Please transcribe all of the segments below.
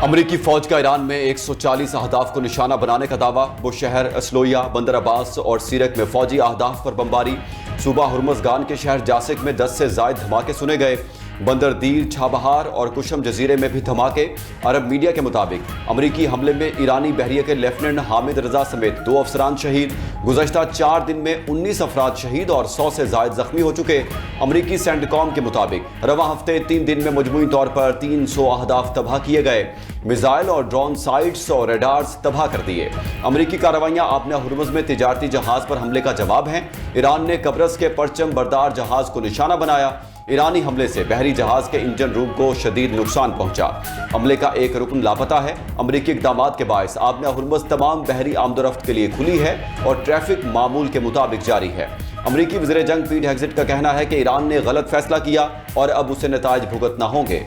अमरीकी फौज का ईरान में 140 अहदाफ को निशाना बनाने का दावा। वो शहर असलोया, बंदर अब्बास और सीरक में फौजी अहदाफ पर बमबारी। सूबा हुर्मुज़गान के शहर जासिक में 10 से ज़ायद धमाके सुने गए। बंदर दीर, छाबहार और कुशम जजीरे में भी धमाके। अरब मीडिया के मुताबिक अमरीकी हमले में ईरानी बहरिया के लेफ्टिनेंट हामिद रजा समेत 2 अफसरान शहीद। गुज़श्ता 4 दिन में 19 अफराद शहीद और 100 से ज़ायद जख्मी हो चुके। अमरीकी सेंटकॉम के मुताबिक रवा हफ्ते 3 दिन में मजमूई तौर पर 300 अहदाफ तबाह किए गए। मिसाइल और ड्रोन साइट्स और रेडार्स तबाह कर दिए। अमरीकी कार्रवाइयां आपने हुर्मुज़ में तिजारती जहाज पर हमले का जवाब हैं। ईरान ने कब्रस के परचम बरदार जहाज को निशाना बनाया। ईरानी हमले से बहरी जहाज के इंजन रूम को शदीद नुकसान पहुंचा। हमले का एक रुकन लापता है। अमरीकी इक़दामात के बायस आपने हुर्मुज़ तमाम बहरी आमदोरफ्त के लिए खुली है और ट्रैफिक मामूल के मुताबिक जारी है। अमरीकी वज़ीर जंग पीट हेग्सेट का कहना है कि ईरान ने गलत फैसला किया और अब उसे नताइज भुगतना होंगे।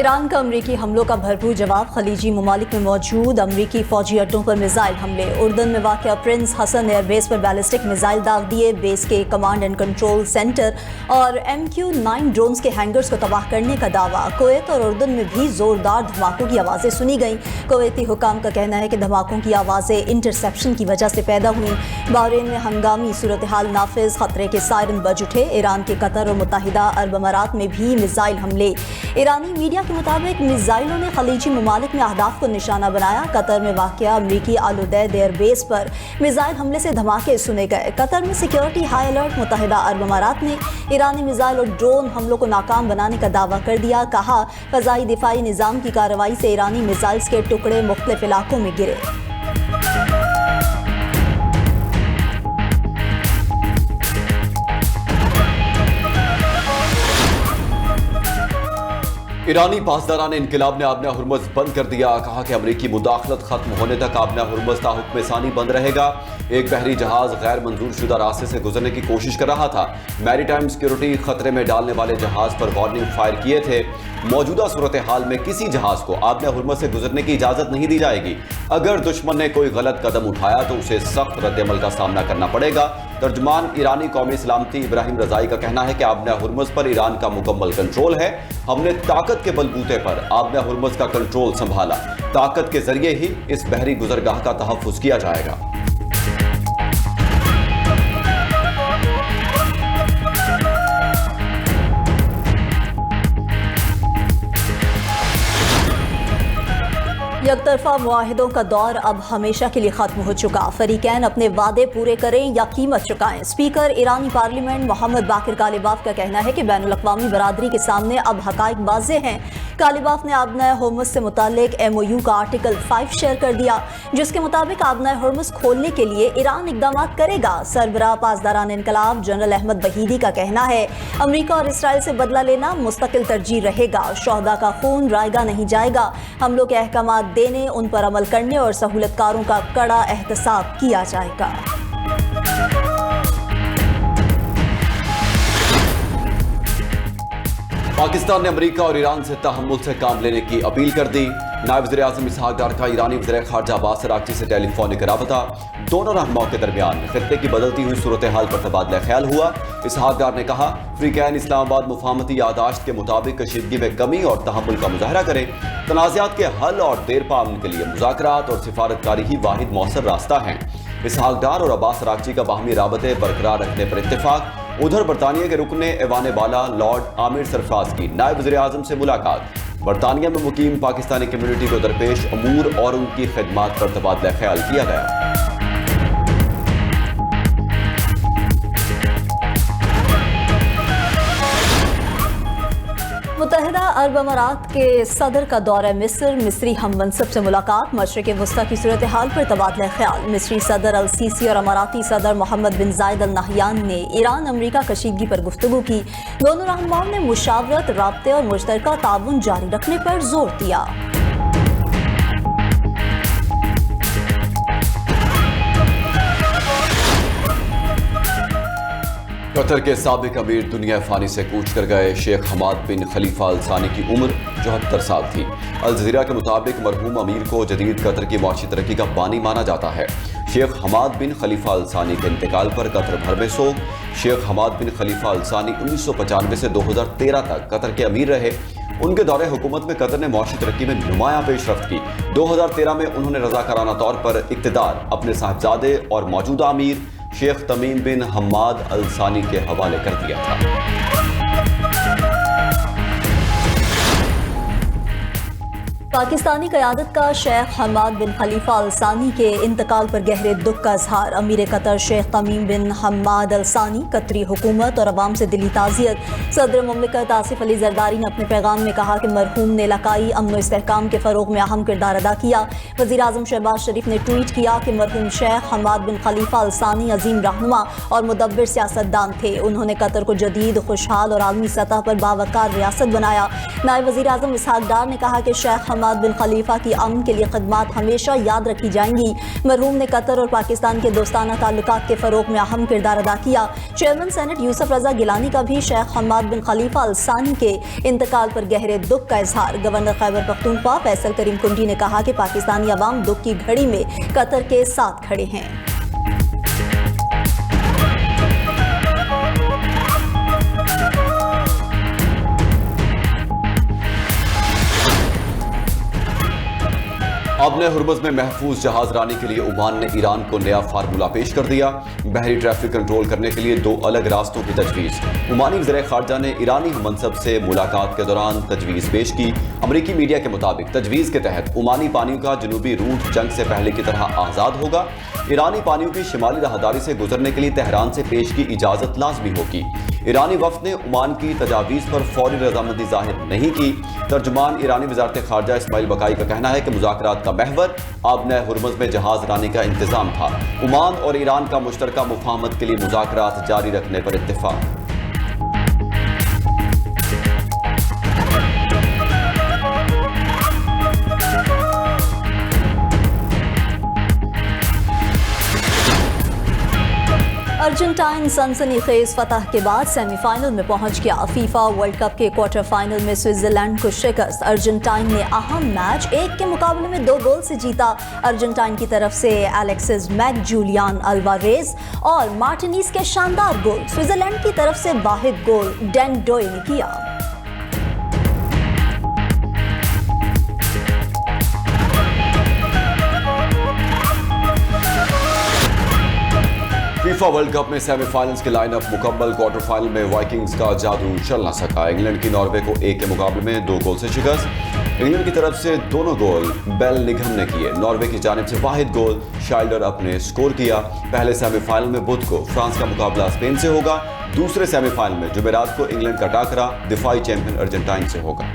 ईरान का अमरीकी हमलों का भरपूर जवाब। खलीजी ममालिक में मौजूद अमरीकी फौजी अड्डों पर मिसाइल हमले। उर्दन में वाक़या प्रिंस हसन एयरबेस पर बैलिस्टिक मिसाइल दाग दिए। बेस के कमांड एंड कंट्रोल सेंटर और MQ-9 ड्रोन्स के हैंगर्स को तबाह करने का दावा। कुवैत और उर्दन में भी जोरदार धमाकों की आवाज़ें सुनी गईं। कुवैती हुकाम का कहना है कि धमाकों की आवाज़ें इंटरसेप्शन की वजह से पैदा हुई। बहरीन में हंगामी सूरत हाल नाफिज, खतरे के सायरन बज उठे। ईरान के कतर और मुत्तहिदा अरब अमारात में भी मिसाइल हमले। ईरानी मीडिया के मुताबिक मिसाइलों ने खलीजी ममालिक में अहदाफ को निशाना बनाया। कतर में वाक़या अमरीकी आल-उदैद एयरबेस पर मिसाइल हमले से धमाके सुने गए। कतर में सिक्योरिटी हाई अलर्ट। मुत्तहिदा अरब अमारात ने ईरानी मिसाइल और ड्रोन हमलों को नाकाम बनाने का दावा कर दिया। कहा, फ़ज़ाई दिफाई निज़ाम की कार्रवाई से ईरानी मिसाइल्स के टुकड़े मुख्तलिफ इलाकों में गिरे। ईरानी पासदारान इनकलाब ने आबना हुर्मुज़ बंद कर दिया। कहा कि अमरीकी मुदाखलत खत्म होने तक आबना हुर्मुज़ ताहुक्म सानी बंद रहेगा। एक बहरी जहाज गैर मंजूर शुदा रास्ते से गुजरने की कोशिश कर रहा था। मैरीटाइम सिक्योरिटी खतरे में डालने वाले जहाज पर वार्निंग फायर किए थे। मौजूदा सूरत हाल में किसी जहाज को आबना हुर्मुज़ से गुजरने की इजाज़त नहीं दी जाएगी। अगर दुश्मन ने कोई गलत कदम उठाया तो उसे सख्त रद्दअमल का सामना करना पड़ेगा। तर्जुमान ईरानी कौमी सलामती इब्राहिम रज़ाई का कहना है कि आबना हुर्मुज़ पर ईरान का मुकम्मल कंट्रोल है। हमने ताकत के बलबूते पर आबना हुर्मुज़ का कंट्रोल संभाला। ताकत के जरिए ही इस बहरी गुजरगाह का तहफ़्फ़ुज़ किया जाएगा। यकतरफा मुआहिदों का दौर अब हमेशा के लिए खत्म हो चुका। फरीकैन अपने वादे पूरे करें या कीमत चुकाएं। स्पीकर ईरानी पार्लियामेंट मोहम्मद बाकिर कालिबाफ का कहना है कि बैनुल-अक़वामी बरादरी के सामने अब हक़ाइक़ वाज़े हैं। कालिबाफ ने आबना हुर्मुज़ से मुताल्लिक MOU का आर्टिकल 5 शेयर कर दिया, जिसके मुताबिक आबना हुर्मुज़ खोलने के लिए ईरान इक़दाम करेगा। सरबराह पासदारान इनकलाब जनरल अहमद वहीदी का कहना है, अमरीका और इसराइल से बदला लेना मुस्तकिल तरजीह रहेगा। शोहदा का खून रायगा नहीं जाएगा। हमलों के अहकाम देने, उन पर अमल करने और सहूलतकारों का कड़ा एहतसाब किया जाएगा। पाकिस्तान ने अमरीका और ईरान से तहम्मुल से काम लेने की अपील कर दी। नायब वज़ीर आज़म इसहाक डार का ईरानी वज़ीर ख़ारजा अब्बास अराग़ची से टेलीफोनिक रबता। दोनों रहनुमाओं के दरमियान ख़ित्ते की बदलती हुई सूरत हाल पर तबादला ख्याल हुआ। इसहाक डार ने कहा, फ़रीक़ैन इस्लामाबाद मुफ़ाहमती यादाश्त के मुताबिक कशीदगी में कमी और तहम्मुल का मुज़ाहरा करें। तनाज़ात के हल और देरपा अमन के लिए मुज़ाकरात और सिफारतकारी ही वाहिद मौसर रास्ता है। इसहाक डार और अब्बास अराग़ची का बाहमी राबते बरकरार रखने पर इत्तेफाक। उधर बरतानिया के रुकने ऐवान बाला लॉर्ड आमिर सरफराज की नायब वज़ीर आज़म से मुलाकात। बरतानिया में मुकीम पाकिस्तानी कम्युनिटी को दरपेश अमूर और उनकी खिदमात पर तबादला ख्याल किया गया। मुत्तहिदा अरब अमारात के सदर का दौरा मिस्र। मिस्री हम मनसब से मुलाकात। मशरिक़ वस्ता की सूरत हाल पर तबादला ख्याल। मिस्री सदर अल-सीसी और अमाराती सदर मोहम्मद बिन जायद अल नहयान ने ईरान अमरीका कशीदगी पर गुफ्तगू की। दोनों रहनुमाओं ने मुशावरत, राब्ते और मुश्तरका ताउन जारी रखने पर जोर दिया। कतर के साबिक अमीर दुनिया फानी से कूच कर गए शेख हमाद बिन खलीफा अल सानी की उम्र 74 साल थी। अल जजीरा के मुताबिक मरहूम अमीर को जदीद कतर की माशी तरक्की का बानी माना जाता है। शेख हमाद बिन खलीफा अल सानी के इंतकाल पर कतर भर में सोग। शेख हमाद बिन खलीफा अल सानी 1995 से 2013 तक कतर के अमीर रहे। उनके दौरे हुकूमत में कतर ने माशी तरक्की में नुमायां पेशरफ्त की। 2013 में उन्होंने रजाकाराना तौर पर इक़्तिदार अपने साहबजादे और मौजूदा अमीर शेख तमीम बिन हम्माद अल सानी के हवाले कर दिया था। पाकिस्तानी क़यादत का शेख हमाद बिन खलीफा अल सानी के इंतकाल पर गहरे दुख का इजहार। अमीर कतर शेख तमीम बिन हम्माद अल सानी, कतरी हुकूमत और अवाम से दिली ताज़ियत। सदर मुमलिकत आसिफ अली जरदारी ने अपने पैगाम में कहा कि मरहूम ने इलाकाई अमन व इस्तेहकाम के फ़रोग में अहम किरदार अदा किया। वज़ीर आज़म शहबाज शरीफ ने ट्वीट किया कि मरहूम शेख हमाद बिन खलीफा अल सानी अजीम रहनुमा और मुदब्बिर सियासतदान थे। उन्होंने कतर को जदीद, खुशहाल और आलमी सतह पर बावकार रियासत बनाया। नायब वज़ीर आज़म इसहाक डार ने कहा कि शेख हमाद बिन खलीफा की अमन के लिए खदमात हमेशा याद रखी जाएंगी। मरहूम ने कतर और पाकिस्तान के दोस्ताना ताल्लुकात के फ़रोग में अहम किरदार अदा किया। चेयरमैन सेनेट यूसुफ रजा गिलानी का भी शेख हमाद बिन खलीफा अल सानी के इंतकाल पर गहरे दुख का इजहार। गवर्नर खैबर पख्तूनख्वा फैसल करीम कुंडी ने कहा कि पाकिस्तानी अवाम दुख की घड़ी में कतर के साथ खड़े हैं। अब ने हुर्मुज़ में महफूज जहाज रानी के लिए ओमान ने ईरान को नया फार्मूला पेश कर दिया। बहरी ट्रैफिक कंट्रोल करने के लिए 2 अलग रास्तों की तजवीज़। ओमानी वज़ीर ख़ारजा ने ईरानी हममनसब से मुलाकात के दौरान तजवीज़ पेश की। अमरीकी मीडिया के मुताबिक तजवीज़ के तहत ओमानी पानियों का जनूबी रूट जंग से पहले की तरह आज़ाद होगा। ईरानी पानियों की शिमाली राहदारी से गुजरने के लिए तेहरान से पेश की इजाज़त लाजमी होगी। ईरानी वफ़द ने ओमान की तजावीज़ पर फौरी रजामंदी जाहिर नहीं की। तर्जुमान ईरानी वज़ारत ख़ारजा इस्माइल बकाई का कहना है कि मुज़ाकरात का महवर आबने हुर्मुज़ में जहाज रानी का इंतज़ाम था। ओमान और ईरान का मुश्तरका मुफाहमत के लिए मुज़ाकरात जारी रखने पर इत्तिफ़ाक़। अर्जेंटाइन सनसनीखेज फतह के बाद सेमीफाइनल में पहुंच गया। फीफा वर्ल्ड कप के क्वार्टर फाइनल में स्विट्जरलैंड को शिकस्त। अर्जेंटाइन ने अहम मैच 1 के मुकाबले में 2 गोल से जीता। अर्जेंटाइन की तरफ से एलेक्सिस मैक जूलियन अल्वारेज और मार्टिनीज के शानदार गोल। स्विट्जरलैंड की तरफ से वाहिद गोल डैन डोय ने किया। फीफा वर्ल्ड कप में सेमीफाइनल्स के लाइनअप मुकम्मल। क्वार्टर फाइनल में वाइकिंग्स का जादू चल ना सका। इंग्लैंड की नॉर्वे को 1 के मुकाबले में 2 गोल से शिकस्त। इंग्लैंड की तरफ से दोनों गोल बेल निगम ने किए। नॉर्वे की जानिब से वाहिद गोल शाइल्डर अपने स्कोर किया। पहले सेमीफाइनल में बुध को फ्रांस का मुकाबला स्पेन से होगा। दूसरे सेमीफाइनल में जुमेरात को इंग्लैंड का टाकरा दिफाई चैंपियन अर्जेंटाइन से होगा।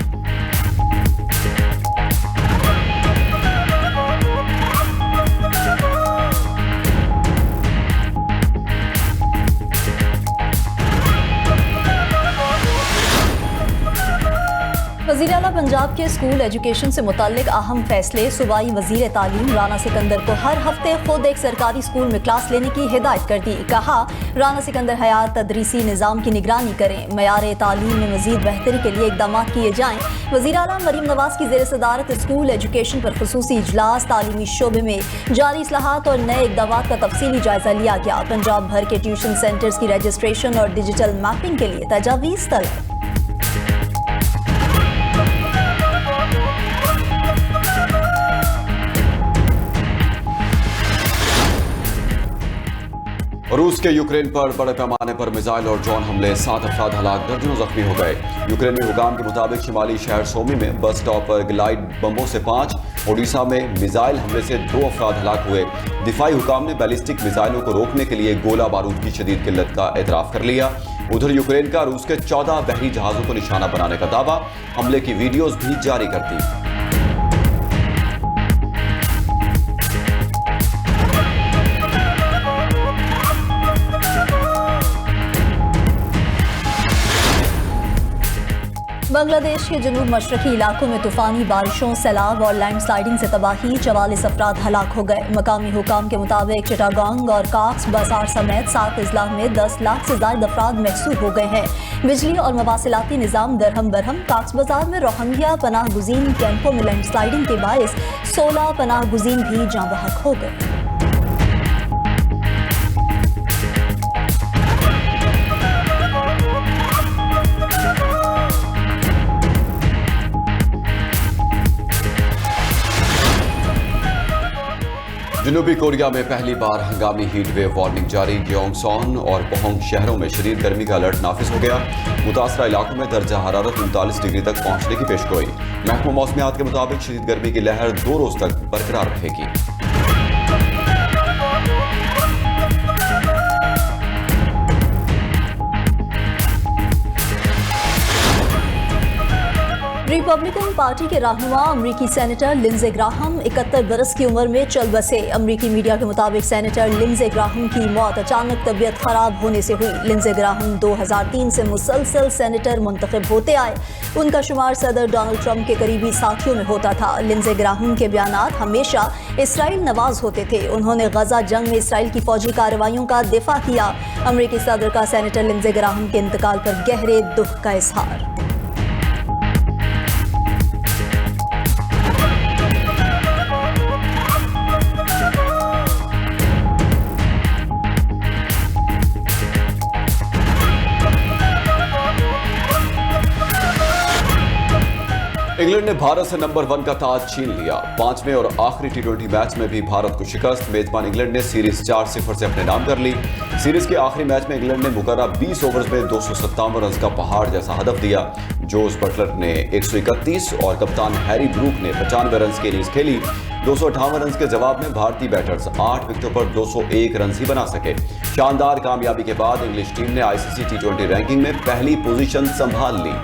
वज़ीर आला पंजाब के स्कूल एजुकेशन से मुताल्लिक अहम फैसले। सूबाई वज़ीर तालीम राना सिकंदर को हर हफ्ते खुद एक सरकारी स्कूल में क्लास लेने की हिदायत कर दी। कहा, राना सिकंदर हयात तदरीसी निज़ाम की निगरानी करें। मयार तालीम में मज़ीद बेहतरी के लिए इक़दाम किए जाएँ। वज़ीर आला मरीम नवाज़ की ज़ेर सदारत स्कूल एजुकेशन पर खुसूसी इजलास। तालीमी शोबे में जारी इस्लाहात और नए इक़दाम का तफसीली जायज़ा लिया गया। पंजाब भर के ट्यूशन सेंटर्स की रजिस्ट्रेशन और डिजिटल मैपिंग के लिए तजावीज़ तलब। रूस के यूक्रेन पर बड़े पैमाने पर मिसाइल और ड्रोन हमले। 7 अफराद हलाक, दर्जनों जख्मी हो गए। यूक्रेनी हुकाम के मुताबिक शिमाली शहर सोमी में बस स्टॉप पर ग्लाइड बमों से 5, ओडिशा में मिसाइल हमले से 2 अफराद हलाक हुए। दिफाई हुकाम ने बैलिस्टिक मिसाइलों को रोकने के लिए गोला बारूद की शदीद किल्लत का एतराफ़ कर लिया। उधर यूक्रेन का रूस के 14 बहरी जहाज़ों को निशाना बनाने का दावा। हमले की वीडियोज भी जारी कर दी। बांग्लादेश के जनूब मशरकी इलाकों में तूफानी बारिशों, सैलाब और लैंडस्लाइडिंग से तबाही, 44 अफराद हलाक हो गए। मकामी हुकाम के मुताबिक चिटागांग और कॉक्स बाजार समेत 7 अजला में 10 लाख से ज्यादा अफराद महसूर हो गए हैं। बिजली और मवासिलाती निज़ाम दरहम बरहम। कॉक्स बाजार में रोहिंग्या पनाह गुज़ीन कैंपों में लैंडस्लाइडिंग के बायस 16 पनाह गुज़ीन भी जाँ बहक हो गए। जनूबी कोरिया में पहली बार हंगामी हीट वेव वार्निंग जारी। ग्योंगसॉन और पोहोंग शहरों में शदीद गर्मी का अलर्ट नाफिज हो गया। मुतासरा इलाकों में दर्जा हरारत 39 डिग्री तक पहुंचने की पेशगोई। महकमा मौसमियात के मुताबिक शदीद गर्मी की लहर 2 रोज तक बरकरार रहेगी। रिपब्लिकन पार्टी के रहनुमा अमरीकी सेनेटर लिंडसे ग्राहम 71 बरस की उम्र में चल बसे। अमरीकी मीडिया के मुताबिक सेनेटर लिंडसे ग्राहम की मौत अचानक तबीयत खराब होने से हुई। लिंडसे ग्राहम 2003 से मुसलसल सेनेटर मुंतखब होते आए। उनका शुमार सदर डोनाल्ड ट्रंप के करीबी साथियों में होता था। लिंडसे ग्राहम के बयानात हमेशा इसराइल नवाज होते थे। उन्होंने गजा जंग में इसराइल की फौजी कार्रवाइयों का दिफा किया। अमरीकी सदर का सेनेटर लिंडसे ग्राहम के इंतकाल पर गहरे दुख का इजहार। इंग्लैंड ने भारत से नंबर 1 का ताज छीन लिया। 5वें और आखिरी टी20 मैच में भी भारत को शिकस्त। मेजबान इंग्लैंड ने सीरीज 4-0 से अपने नाम कर ली। सीरीज के आखिरी मैच में इंग्लैंड ने मुकर्रर 20 ओवर्स में 257 रन का पहाड़ जैसा हदफ दिया। जोस बटलर ने 131 और कप्तान हैरी ब्रूक ने 95 रन की इनिंग्स खेली। 258 रन के जवाब में भारतीय बैटर्स 8 विकेटों पर 201 रन ही बना सके। शानदार कामयाबी के बाद इंग्लिश टीम ने आईसीसी टी20 रैंकिंग में पहली पोजीशन संभाल ली।